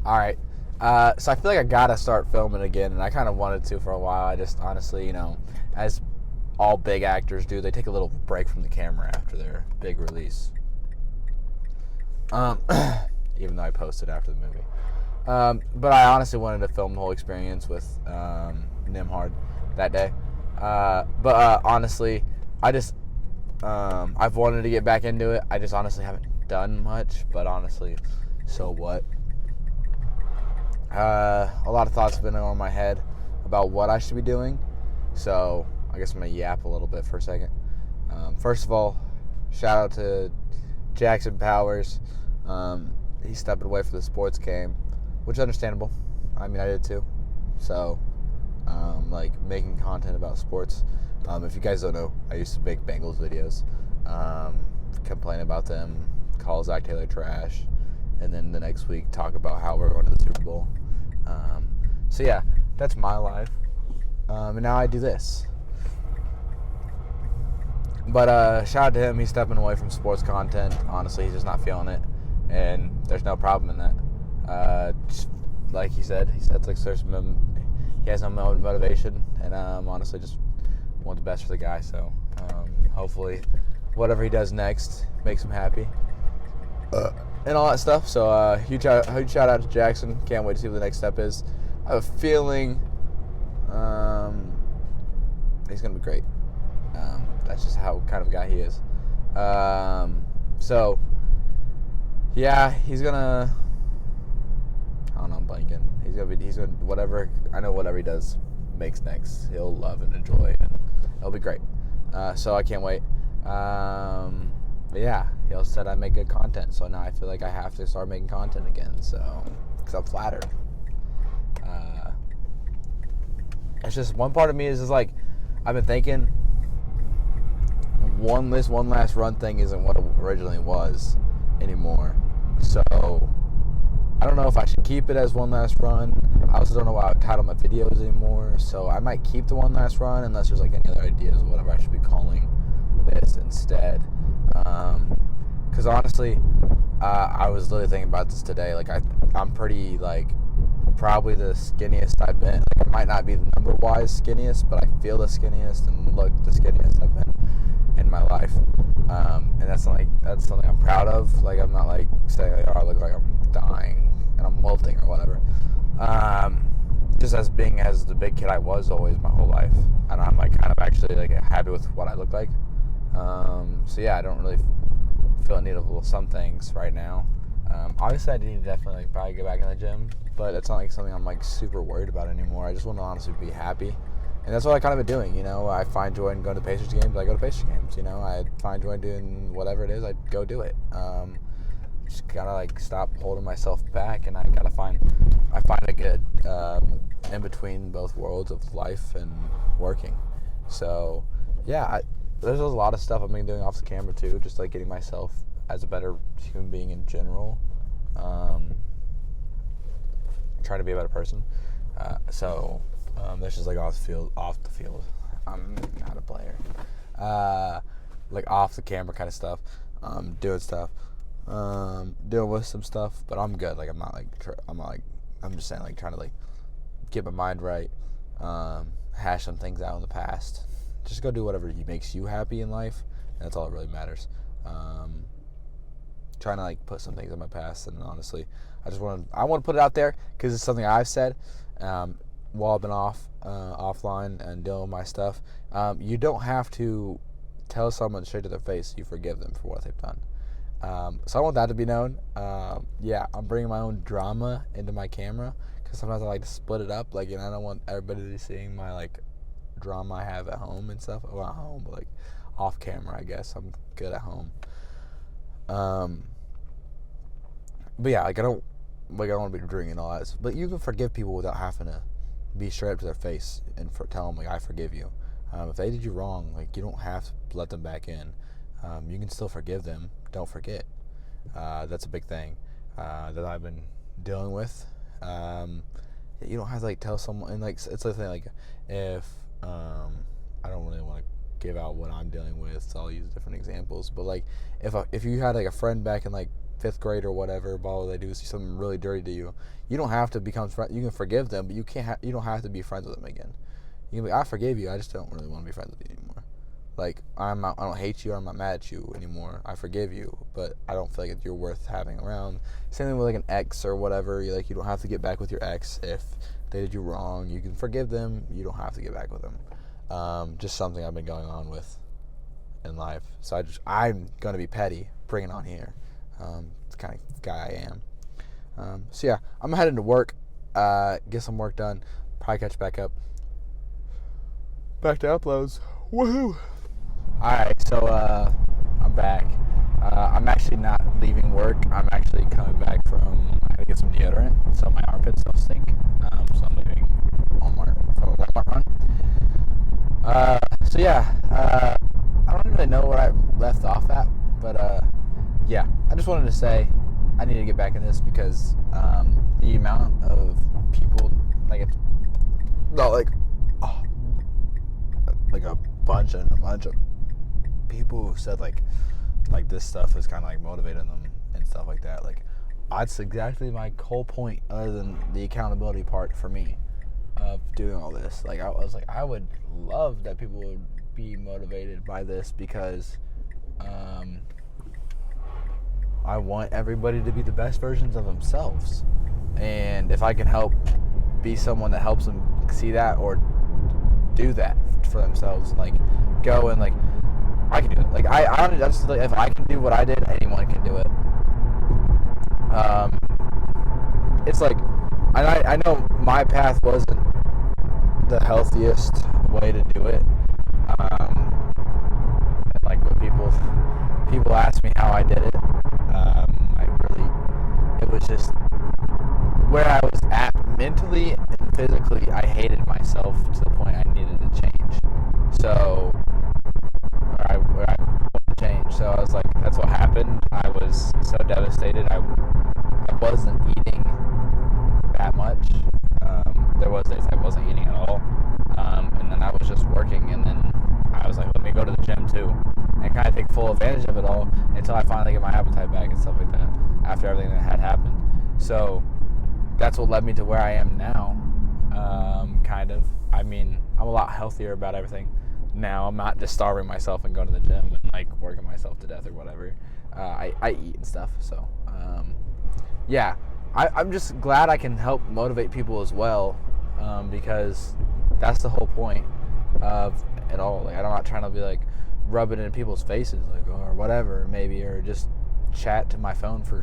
All right. So I feel like I gotta start filming again, and I kind of wanted to for a while. I just honestly, as all big actors do, they take a little break from the camera after their big release. Um, Even though I posted after the movie. But I honestly wanted to film the whole experience with Nimhard that day. But honestly, I just I've wanted to get back into it. I just honestly haven't done much. But honestly, so what? A lot of thoughts have been on my head about what I should be doing. So I guess I'm gonna yap a little bit for a second. First of all, shout out to Jackson Powers. He's stepping away from the sports game, which is understandable. I mean, I did too. So, making content about sports. If you guys don't know, I used to make Bengals videos, complain about them, call Zach Taylor trash, and then the next week talk about how we're going to the Super Bowl. So yeah, that's my life. And now I do this. But shout out to him. He's stepping away from sports content. Honestly, he's just not feeling it, and there's no problem in that. Like he said like he has no motivation, and honestly just want the best for the guy. So hopefully, whatever he does next makes him happy, and all that stuff. So huge shout out to Jackson. Can't wait to see what the next step is. I have a feeling he's gonna be great. That's just how kind of guy he is. So yeah, he's gonna. I don't know, I'm blanking. He's gonna whatever. I know whatever he does makes next, he'll love and enjoy, and it'll be great. So I can't wait. But yeah, he also said I make good content, so now I feel like I have to start making content again. So, because I'm flattered. It's just one part of me is just like I've been thinking. One last run thing isn't what it originally was anymore. So I don't know if I should keep it as one last run. I also don't know why I title my videos anymore. So I might keep the one last run unless there's like any other ideas of whatever I should be calling this instead. Because honestly, I was literally thinking about this today. Like I'm pretty like probably the skinniest I've been. Like, I might not be the number-wise skinniest, but I feel the skinniest and look the skinniest I've been in my life. And that's something I'm proud of. Like I'm not like saying like, oh, I look like I'm dying and I'm wilting or whatever. Just as being as the big kid I was always my whole life, and I'm like kind of actually like happy with what I look like. So yeah, I don't really feel in need of some things right now. Obviously, I need to definitely like, probably get back in the gym, but it's not like something I'm like super worried about anymore. I just want to honestly be happy. And that's what I kind of been doing, I find joy in going to Pacers games, I go to Pacers games, I find joy in doing whatever it is, I go do it. Just gotta like stop holding myself back, and I find a good in between both worlds of life and working. So yeah, there's a lot of stuff I've been doing off the camera too, just like getting myself as a better human being in general, trying to be a better person. That's just like off the field. I'm not a player. Like off the camera kind of stuff. Doing stuff. Dealing with some stuff, but I'm good. Like I'm just saying like trying to like get my mind right. Hash some things out in the past. Just go do whatever makes you happy in life. And that's all that really matters. Trying to like put some things in my past, and honestly, I want to put it out there because it's something I've said. While I've been offline and doing my stuff, you don't have to tell someone straight to their face you forgive them for what they've done. So I want that to be known. Yeah, I'm bringing my own drama into my camera because sometimes I like to split it up. Like, I don't want everybody to be seeing my like drama I have at home and stuff. Well, at home, but like off camera, I guess I'm good at home. But yeah, like I don't want to be drinking all that. But you can forgive people without having to be straight up to their face and tell them like I forgive you. If they did you wrong, like you don't have to let them back in. You can still forgive them. Don't forget. That's a big thing that I've been dealing with. You don't have to like tell someone, and like it's the thing like if I don't really want to give out what I'm dealing with, so I'll use different examples. But like if you had like a friend back in like fifth grade or whatever, blah, they do something really dirty to you. You don't have to become friends. You can forgive them, but you don't have to be friends with them again. You can be, I forgave you. I just don't really want to be friends with you anymore. Like, I don't hate you. I'm not mad at you anymore. I forgive you, but I don't feel like you're worth having around. Same thing with like an ex or whatever. You don't have to get back with your ex if they did you wrong. You can forgive them. You don't have to get back with them. Just something I've been going on with in life. So I'm gonna be petty. Bring it on here. It's the kind of guy I am. So yeah, I'm heading to work. Get some work done. Probably catch back up. Back to uploads. Woohoo! Alright, so I'm back. I'm actually not leaving work. I'm actually coming back from, I had to get some deodorant, so my armpits don't stink. So I'm leaving Walmart from a Walmart run. So yeah, I don't really know where I left off at, but yeah, I just wanted to say I need to get back in this because the amount of people, like, it's not like, like a bunch of people who said like this stuff is kind of like motivating them and stuff like that. Like, that's exactly my whole point, other than the accountability part for me of doing all this. Like, I was like, I would love that people would be motivated by this because I want everybody to be the best versions of themselves, and if I can help be someone that helps them see that or do that for themselves, like go and like I can do it. Like I just like, if I can do what I did, anyone can do it. It's like, and I know my path wasn't the healthiest way to do it. And like when people ask me how I did it, it was just where I was at mentally and physically. I hated myself to the point I needed to change. So where I wanted to change. So I was like, that's what happened. I was so devastated. I wasn't eating that much. There was days I wasn't eating at all. And then I was just working, and then I was like, let me go to the gym too and kind of take full advantage of it all until I finally get my appetite back and stuff like that after everything that had happened. So that's what led me to where I am now, kind of. I mean, I'm a lot healthier about everything now. I'm not just starving myself and going to the gym and like working myself to death or whatever. I eat and stuff. So yeah, I'm just glad I can help motivate people as well, because that's the whole point of it all. Like, I'm not trying to be like rub it in people's faces, like, or whatever, maybe, or just chat to my phone for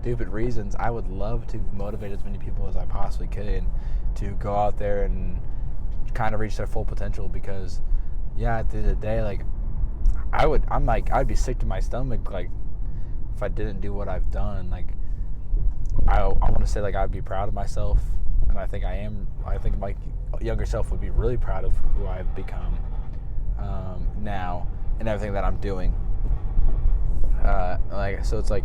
stupid reasons. I would love to motivate as many people as I possibly could to go out there and kind of reach their full potential, because yeah, at the end of the day, like, I'd be sick to my stomach, like, if I didn't do what I've done. Like, I want to say, like, I'd be proud of myself, and I think I am. I think my younger self would be really proud of who I've become now and everything that I'm doing. Like, so it's like,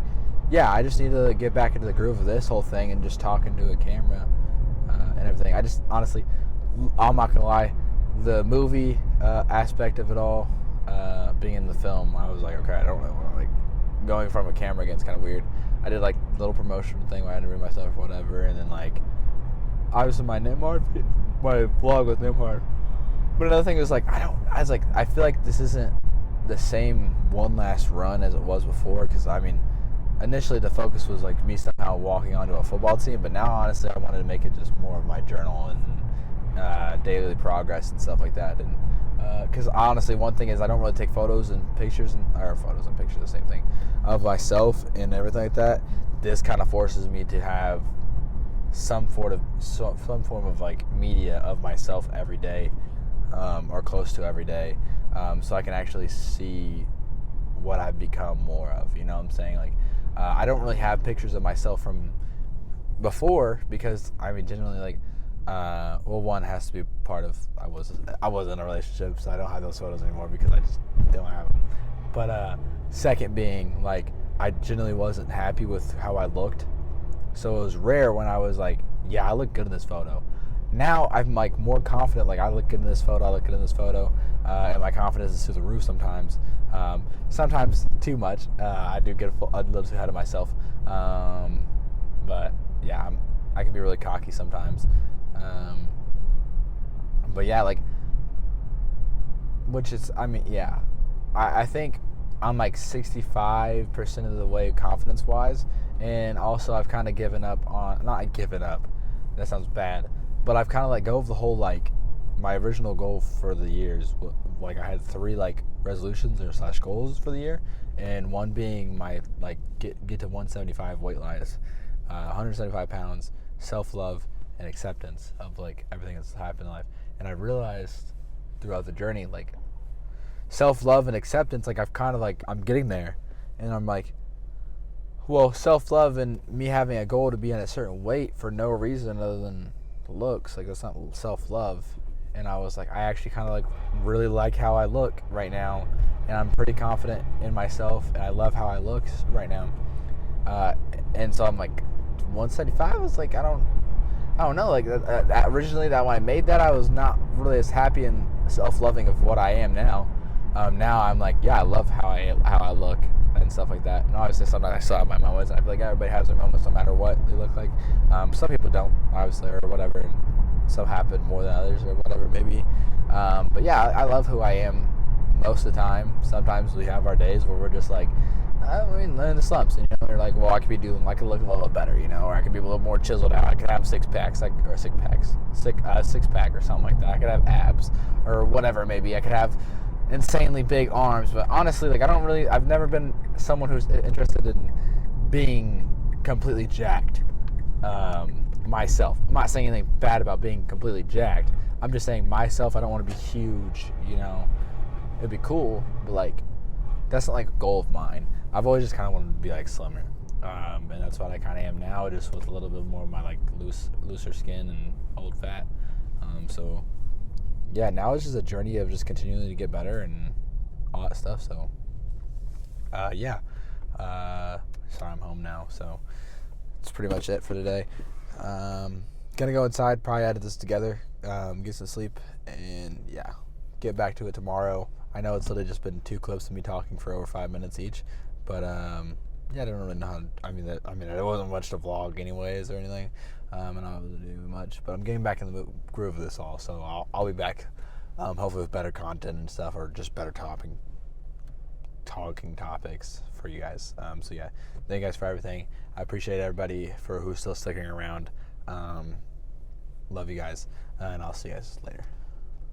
yeah, I just need to get back into the groove of this whole thing and just talking to a camera and everything. I just, honestly, I'm not gonna lie, the movie aspect of it all, being in the film, I was like, okay, I don't really want to, like, going from a camera again, it's kind of weird. I did like a little promotion thing where I interviewed myself or whatever, and then like obviously my vlog with Nimhard. But another thing was like, I feel like this isn't the same one last run as it was before, because I mean, initially the focus was like me somehow walking onto a football team, but now honestly I wanted to make it just more of my journal and daily progress and stuff like that. And because honestly, one thing is I don't really take photos and pictures, the same thing, of myself and everything like that. This kind of forces me to have some form of like media of myself every day, or close to every day, so I can actually see what I've become more of. You know what I'm saying? Like, I don't really have pictures of myself from before, because I mean, generally, like, well, one has to be part of, I was in a relationship, so I don't have those photos anymore because I just don't have them. But second being, like, I generally wasn't happy with how I looked, so it was rare when I was like, yeah, I look good in this photo, now I'm like more confident. Like I look into this photo, and my confidence is through the roof sometimes. Sometimes too much. I do get a little too ahead of myself. But yeah, I can be really cocky sometimes. But yeah, like, which is, I mean, yeah, I think I'm like 65% of the way confidence wise, and also I've kind of given up on, not given up, that sounds bad, but I've kind of let go of the whole, like, my original goal for the years, like I had 3 like resolutions or slash goals for the year, and one being my like get to 175 weight rise, 175 pounds, self-love and acceptance of like everything that's happened in life. And I realized throughout the journey, like, self-love and acceptance, like I've kind of like, I'm getting there, and I'm like, well, self-love and me having a goal to be in a certain weight for no reason other than looks, like that's not self-love. And I was like, I actually kind of like really like how I look right now, and I'm pretty confident in myself, and I love how I look right now. And so I'm like, 175 was like, I don't know, like originally that when I made that, I was not really as happy and self-loving of what I am now. Now I'm like, yeah, I love how I look and stuff like that. And obviously sometimes I still have my moments, and I feel like everybody has their moments no matter what they look like. Some people don't, obviously, or whatever, and some happen more than others or whatever maybe. But yeah, I love who I am most of the time. Sometimes we have our days where we're just like, I mean, in the slumps, and, you know, you're like, well, I could look a little better, you know, or I could be a little more chiseled out. I could have six pack or something like that. I could have abs or whatever, maybe. I could have insanely big arms, but honestly, like, I've never been someone who's interested in being completely jacked. Myself. I'm not saying anything bad about being completely jacked. I'm just saying myself, I don't want to be huge, you know. It'd be cool, but like, that's not like a goal of mine. I've always just kind of wanted to be like slimmer, and that's what I kind of am now, just with a little bit more of my like looser skin and old fat. So yeah, now it's just a journey of just continuing to get better and all that stuff. So yeah, sorry, I'm home now, so that's pretty much it for today. Gonna go inside, probably edit this together, get some sleep, and yeah, get back to it tomorrow. I know it's literally just been 2 clips of me talking for over 5 minutes each, but yeah, I don't really know how. I mean, it wasn't much to vlog anyways or anything, and I'm not able to do much. But I'm getting back in the groove of this all, so I'll be back, hopefully with better content and stuff, or just better talking topics for you guys. So yeah, thank you guys for everything. I appreciate everybody for who's still sticking around. Love you guys, and I'll see you guys later.